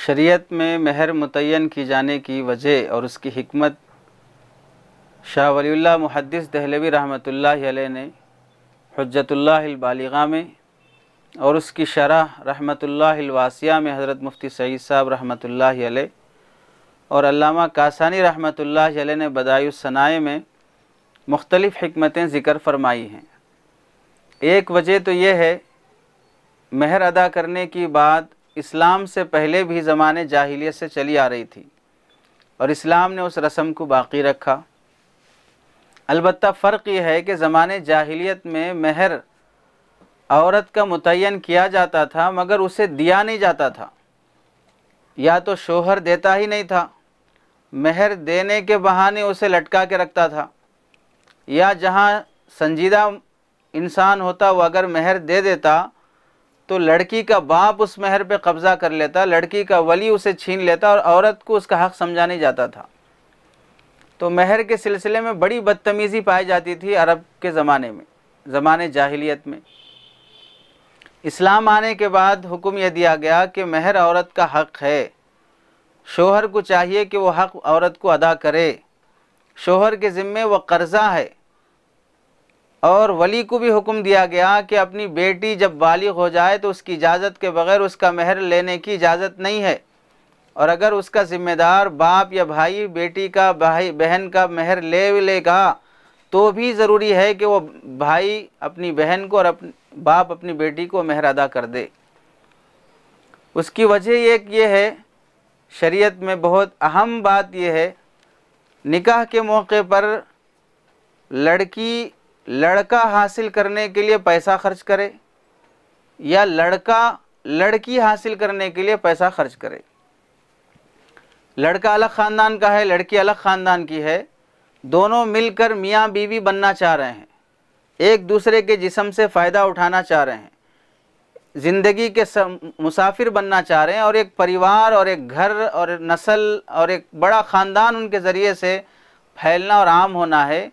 شریعت میں مہر متعین کی جانے کی وجہ اور اس کی حکمت شاہ ولی اللہ محدث دہلوی رحمۃ اللہ علیہ نے حجت اللہ البالغہ میں اور اس کی شرح رحمۃ اللہ الواسعہ میں حضرت مفتی سعید صاحب رحمۃ اللہ علیہ اور علامہ کاسانی رحمۃ اللہ علیہ نے بدائع الصنائع میں مختلف حکمتیں ذکر فرمائی ہیں۔ ایک وجہ تو یہ ہے مہر ادا کرنے کی بات اسلام سے پہلے بھی زمانے جاہلیت سے چلی آ رہی تھی اور اسلام نے اس رسم کو باقی رکھا۔ البتہ فرق یہ ہے کہ زمانے جاہلیت میں مہر عورت کا متعین کیا جاتا تھا مگر اسے دیا نہیں جاتا تھا، یا تو شوہر دیتا ہی نہیں تھا، مہر دینے کے بہانے اسے لٹکا کے رکھتا تھا، یا جہاں سنجیدہ انسان ہوتا وہ اگر مہر دے دیتا تو لڑکی کا باپ اس مہر پہ قبضہ کر لیتا، لڑکی کا ولی اسے چھین لیتا اور عورت کو اس کا حق سمجھا نہیں جاتا تھا۔ تو مہر کے سلسلے میں بڑی بدتمیزی پائی جاتی تھی عرب کے زمانے میں، زمانے جاہلیت میں۔ اسلام آنے کے بعد حکم یہ دیا گیا کہ مہر عورت کا حق ہے، شوہر کو چاہیے کہ وہ حق عورت کو ادا کرے، شوہر کے ذمے وہ قرضہ ہے۔ اور ولی کو بھی حکم دیا گیا کہ اپنی بیٹی جب بالغ ہو جائے تو اس کی اجازت کے بغیر اس کا مہر لینے کی اجازت نہیں ہے، اور اگر اس کا ذمہ دار باپ یا بھائی بیٹی کا بہن کا مہر لے گا تو بھی ضروری ہے کہ وہ بھائی اپنی بہن کو اور باپ اپنی بیٹی کو مہر ادا کر دے۔ اس کی وجہ یہ ہے، شریعت میں بہت اہم بات یہ ہے، نکاح کے موقع پر لڑکا حاصل کرنے کے لیے پیسہ خرچ کرے یا لڑکا لڑکی حاصل کرنے کے لیے پیسہ خرچ کرے۔ لڑکا الگ خاندان کا ہے، لڑکی الگ خاندان کی ہے، دونوں مل کر میاں بیوی بننا چاہ رہے ہیں، ایک دوسرے کے جسم سے فائدہ اٹھانا چاہ رہے ہیں، زندگی کے مسافر بننا چاہ رہے ہیں، اور ایک پریوار اور ایک گھر اور نسل اور ایک بڑا خاندان ان کے ذریعے سے پھیلنا اور عام ہونا ہے۔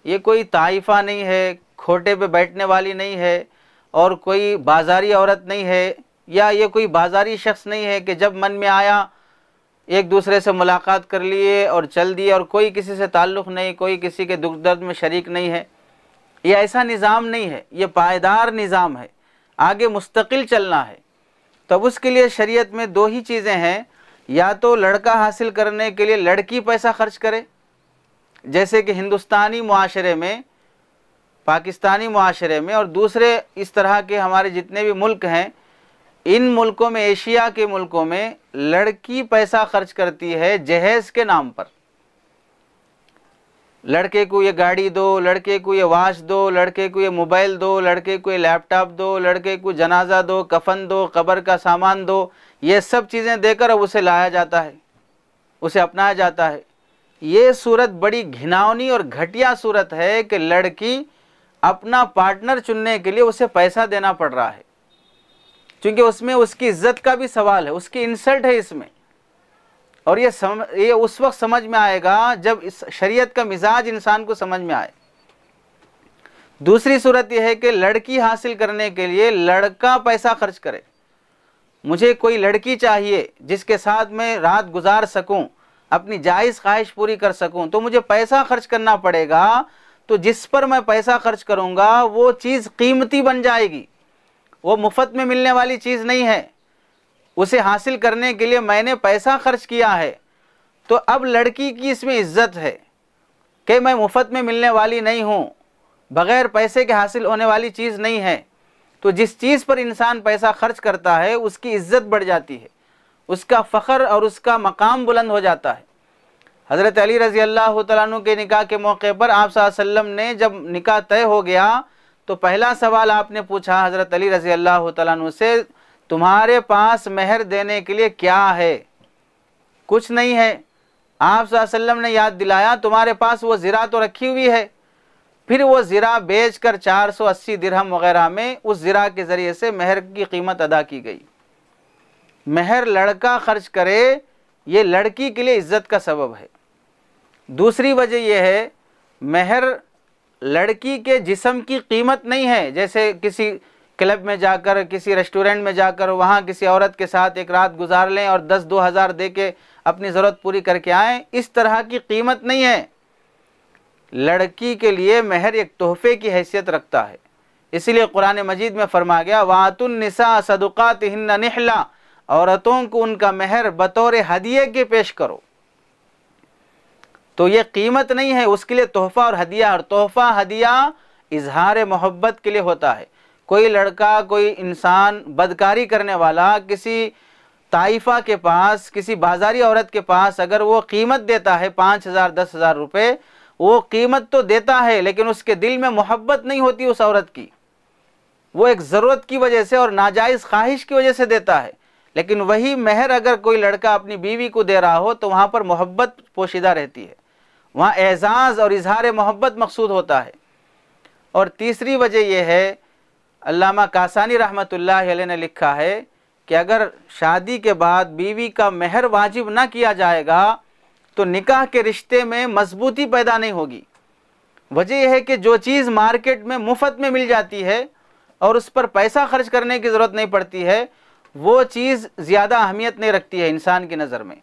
یہ کوئی طائفہ نہیں ہے، کھوٹے پہ بیٹھنے والی نہیں ہے، اور کوئی بازاری عورت نہیں ہے، یا یہ کوئی بازاری شخص نہیں ہے کہ جب من میں آیا ایک دوسرے سے ملاقات کر لیے اور چل دیے اور کوئی کسی سے تعلق نہیں، کوئی کسی کے دکھ درد میں شریک نہیں ہے۔ یہ ایسا نظام نہیں ہے، یہ پائیدار نظام ہے، آگے مستقل چلنا ہے۔ تو اب اس کے لیے شریعت میں دو ہی چیزیں ہیں، یا تو لڑکا حاصل کرنے کے لیے لڑکی پیسہ خرچ کرے، جیسے کہ ہندوستانی معاشرے میں، پاکستانی معاشرے میں اور دوسرے اس طرح کے ہمارے جتنے بھی ملک ہیں، ان ملکوں میں، ایشیا کے ملکوں میں لڑکی پیسہ خرچ کرتی ہے جہیز کے نام پر۔ لڑکے کو یہ گاڑی دو، لڑکے کو یہ واچ دو، لڑکے کو یہ موبائل دو، لڑکے کو یہ لیپ ٹاپ دو، لڑکے کو جنازہ دو، کفن دو، قبر کا سامان دو، یہ سب چیزیں دے کر اب اسے لایا جاتا ہے، اسے اپنایا جاتا ہے۔ یہ صورت بڑی گھناؤنی اور گھٹیا صورت ہے کہ لڑکی اپنا پارٹنر چننے کے لیے اسے پیسہ دینا پڑ رہا ہے، چونکہ اس میں اس کی عزت کا بھی سوال ہے، اس کی انسلٹ ہے اس میں، اور یہ اس وقت سمجھ میں آئے گا جب اس شریعت کا مزاج انسان کو سمجھ میں آئے۔ دوسری صورت یہ ہے کہ لڑکی حاصل کرنے کے لیے لڑکا پیسہ خرچ کرے۔ مجھے کوئی لڑکی چاہیے جس کے ساتھ میں رات گزار سکوں، اپنی جائز خواہش پوری کر سکوں، تو مجھے پیسہ خرچ کرنا پڑے گا۔ تو جس پر میں پیسہ خرچ کروں گا وہ چیز قیمتی بن جائے گی، وہ مفت میں ملنے والی چیز نہیں ہے، اسے حاصل کرنے کے لیے میں نے پیسہ خرچ کیا ہے۔ تو اب لڑکی کی اس میں عزت ہے کہ میں مفت میں ملنے والی نہیں ہوں، بغیر پیسے کے حاصل ہونے والی چیز نہیں ہے۔ تو جس چیز پر انسان پیسہ خرچ کرتا ہے اس کی عزت بڑھ جاتی ہے، اس کا فخر اور اس کا مقام بلند ہو جاتا ہے۔ حضرت علی رضی اللہ تعالیٰ عنہ کے نکاح کے موقع پر آپ صلی اللہ علیہ وسلم نے جب نکاح طے ہو گیا تو پہلا سوال آپ نے پوچھا حضرت علی رضی اللہ تعالیٰ عنہ سے، تمہارے پاس مہر دینے کے لیے کیا ہے؟ کچھ نہیں ہے۔ آپ صلی اللہ علیہ وسلم نے یاد دلایا، تمہارے پاس وہ زرہ تو رکھی ہوئی ہے۔ پھر وہ زرہ بیچ کر 480 درہم وغیرہ میں اس زرہ کے ذریعے سے مہر کی قیمت ادا کی گئی۔ مہر لڑکا خرچ کرے یہ لڑکی کے لیے عزت کا سبب ہے۔ دوسری وجہ یہ ہے، مہر لڑکی کے جسم کی قیمت نہیں ہے، جیسے کلب میں جا کر، کسی ریسٹورنٹ میں جا کر وہاں کسی عورت کے ساتھ ایک رات گزار لیں اور 10-2000 دے کے اپنی ضرورت پوری کر کے آئیں، اس طرح کی قیمت نہیں ہے۔ لڑکی کے لیے مہر ایک تحفے کی حیثیت رکھتا ہے، اسی لیے قرآن مجید میں فرمایا گیا وَآتُوا النِّسَاءَ صَدُقَاتِهِنَّ نِحْلًا، عورتوں کو ان کا مہر بطور ہدیے کے پیش کرو۔ تو یہ قیمت نہیں ہے، اس کے لیے تحفہ اور ہدیہ، اور تحفہ ہدیہ اظہار محبت کے لیے ہوتا ہے۔ کوئی لڑکا، کوئی انسان بدکاری کرنے والا کسی طائفہ کے پاس، کسی بازاری عورت کے پاس اگر وہ قیمت دیتا ہے 5000 10,000 روپے، وہ قیمت تو دیتا ہے لیکن اس کے دل میں محبت نہیں ہوتی اس عورت کی، وہ ایک ضرورت کی وجہ سے اور ناجائز خواہش کی وجہ سے دیتا ہے۔ لیکن وہی مہر اگر کوئی لڑکا اپنی بیوی کو دے رہا ہو تو وہاں پر محبت پوشیدہ رہتی ہے، وہاں اعزاز اور اظہار محبت مقصود ہوتا ہے۔ اور تیسری وجہ یہ ہے، علامہ کاسانی رحمۃ اللہ علیہ نے لکھا ہے کہ اگر شادی کے بعد بیوی کا مہر واجب نہ کیا جائے گا تو نکاح کے رشتے میں مضبوطی پیدا نہیں ہوگی۔ وجہ یہ ہے کہ جو چیز مارکیٹ میں مفت میں مل جاتی ہے اور اس پر پیسہ خرچ کرنے کی ضرورت نہیں پڑتی ہے، وہ چیز زیادہ اہمیت نہیں رکھتی ہے انسان کی نظر میں۔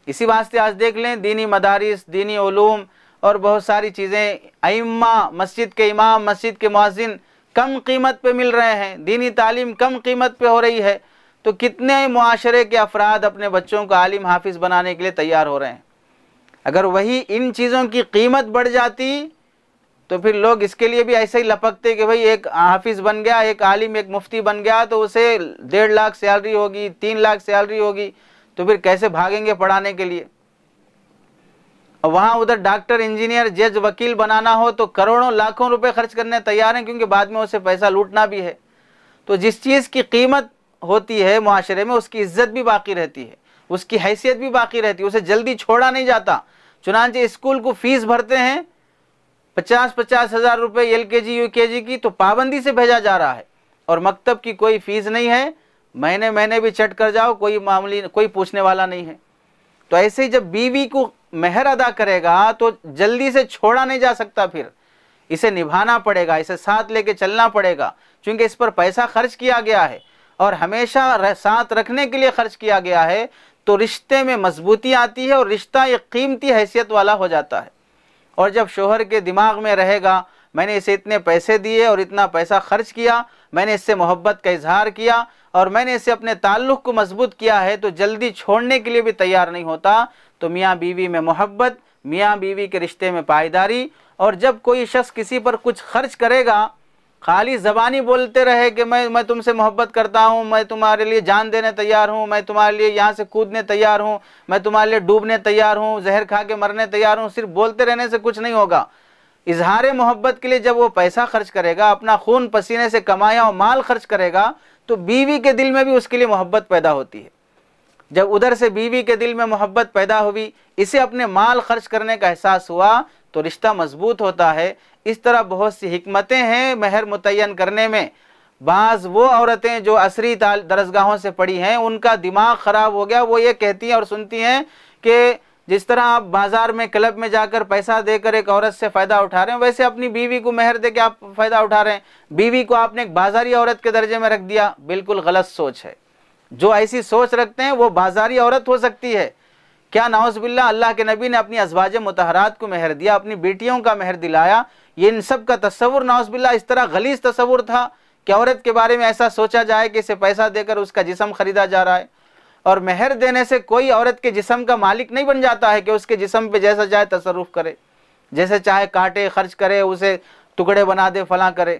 اسی واسطے آج دیکھ لیں دینی مدارس، دینی علوم اور بہت ساری چیزیں، ائمہ، مسجد کے امام، مسجد کے مؤذن کم قیمت پہ مل رہے ہیں، دینی تعلیم کم قیمت پہ ہو رہی ہے، تو کتنے معاشرے کے افراد اپنے بچوں کو عالم حافظ بنانے کے لیے تیار ہو رہے ہیں۔ اگر وہی ان چیزوں کی قیمت بڑھ جاتی تو پھر لوگ اس کے لیے بھی ایسے ہی لپکتے کہ بھئی ایک حافظ بن گیا، ایک عالم، ایک مفتی بن گیا تو اسے 1.5 لاکھ سیلری ہوگی، 3 لاکھ سیلری ہوگی، تو پھر کیسے بھاگیں گے پڑھانے کے لیے؟ اور وہاں ادھر ڈاکٹر، انجینئر، جج، وکیل بنانا ہو تو کروڑوں لاکھوں روپے خرچ کرنے تیار ہیں، کیونکہ بعد میں اسے پیسہ لوٹنا بھی ہے۔ تو جس چیز کی قیمت ہوتی ہے معاشرے میں، اس کی عزت بھی باقی رہتی ہے، اس کی حیثیت بھی باقی رہتی ہے، اسے جلدی چھوڑا نہیں جاتا۔ چنانچہ اسکول کو فیس بھرتے ہیں 50 ہزار روپے LKG UKG کی، تو پابندی سے بھیجا جا رہا ہے، اور مکتب کی کوئی فیس نہیں ہے، مہینے بھی چٹ کر جاؤ، کوئی پوچھنے والا نہیں ہے۔ تو ایسے ہی جب بیوی کو مہر ادا کرے گا تو جلدی سے چھوڑا نہیں جا سکتا، پھر اسے نبھانا پڑے گا، اسے ساتھ لے کے چلنا پڑے گا، چونکہ اس پر پیسہ خرچ کیا گیا ہے اور ہمیشہ ساتھ رکھنے کے لیے خرچ کیا گیا ہے، تو رشتے میں مضبوطی آتی ہے اور رشتہ ایک قیمتی حیثیت والا ہو جاتا ہے۔ اور جب شوہر کے دماغ میں رہے گا میں نے اسے اتنے پیسے دیے اور اتنا پیسہ خرچ کیا، میں نے اس سے محبت کا اظہار کیا اور میں نے اس سے اپنے تعلق کو مضبوط کیا ہے، تو جلدی چھوڑنے کے لیے بھی تیار نہیں ہوتا۔ تو میاں بیوی میں محبت، میاں بیوی کے رشتے میں پائیداری، اور جب کوئی شخص کسی پر کچھ خرچ کرے گا، خالی زبانی بولتے رہے کہ میں تم سے محبت کرتا ہوں، میں تمہارے لیے جان دینے تیار ہوں، میں تمہارے لیے یہاں سے کودنے تیار ہوں، میں تمہارے لیے ڈوبنے تیار ہوں، زہر کھا کے مرنے تیار ہوں، صرف بولتے رہنے سے کچھ نہیں ہوگا۔ اظہار محبت کے لیے جب وہ پیسہ خرچ کرے گا، اپنا خون پسینے سے کمایا اور مال خرچ کرے گا، تو بیوی کے دل میں بھی اس کے لیے محبت پیدا ہوتی ہے۔ جب ادھر سے بیوی کے دل میں محبت پیدا ہوئی، اسے اپنے مال خرچ کرنے کا احساس ہوا، تو رشتہ مضبوط ہوتا ہے۔ اس طرح بہت سی حکمتیں ہیں مہر متعین کرنے میں۔ بعض وہ عورتیں جو عصری درسگاہوں سے پڑھی ہیں، ان کا دماغ خراب ہو گیا، وہ یہ کہتی ہیں اور سنتی ہیں کہ جس طرح آپ بازار میں، کلب میں جا کر پیسہ دے کر ایک عورت سے فائدہ اٹھا رہے ہیں، ویسے اپنی بیوی کو مہر دے کے آپ فائدہ اٹھا رہے ہیں۔ بیوی کو آپ نے ایک بازاری عورت کے درجے میں رکھ دیا، بالکل غلط سوچ ہے۔ جو ایسی سوچ رکھتے ہیں وہ بازاری عورت ہو سکتی ہے۔ کیا نعوذ باللہ اللہ کے نبی نے اپنی ازواج مطہرات کو مہر دیا، اپنی بیٹیوں کا مہر دلایا، یہ ان سب کا تصور نعوذ باللہ اس طرح غلیظ تصور تھا کہ عورت کے بارے میں ایسا سوچا جائے کہ اسے پیسہ دے کر اس کا جسم خریدا جا رہا ہے۔ اور مہر دینے سے کوئی عورت کے جسم کا مالک نہیں بن جاتا ہے کہ اس کے جسم پہ جیسا چاہے تصرف کرے، جیسے چاہے کاٹے، خرچ کرے، اسے ٹکڑے بنا دے، فلاں کرے۔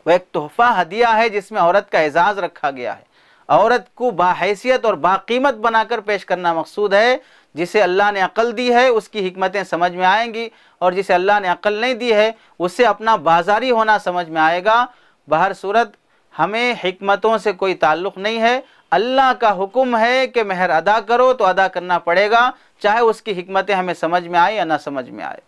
وہ ایک تحفہ ہدیہ ہے جس میں عورت کا اعزاز رکھا گیا ہے، عورت کو باحیثیت اور باقیمت بنا کر پیش کرنا مقصود ہے۔ جسے اللہ نے عقل دی ہے اس کی حکمتیں سمجھ میں آئیں گی، اور جسے اللہ نے عقل نہیں دی ہے اسے اپنا بازاری ہونا سمجھ میں آئے گا۔ بہر صورت ہمیں حکمتوں سے کوئی تعلق نہیں ہے، اللہ کا حکم ہے کہ مہر ادا کرو تو ادا کرنا پڑے گا، چاہے اس کی حکمتیں ہمیں سمجھ میں آئے یا نہ سمجھ میں آئے۔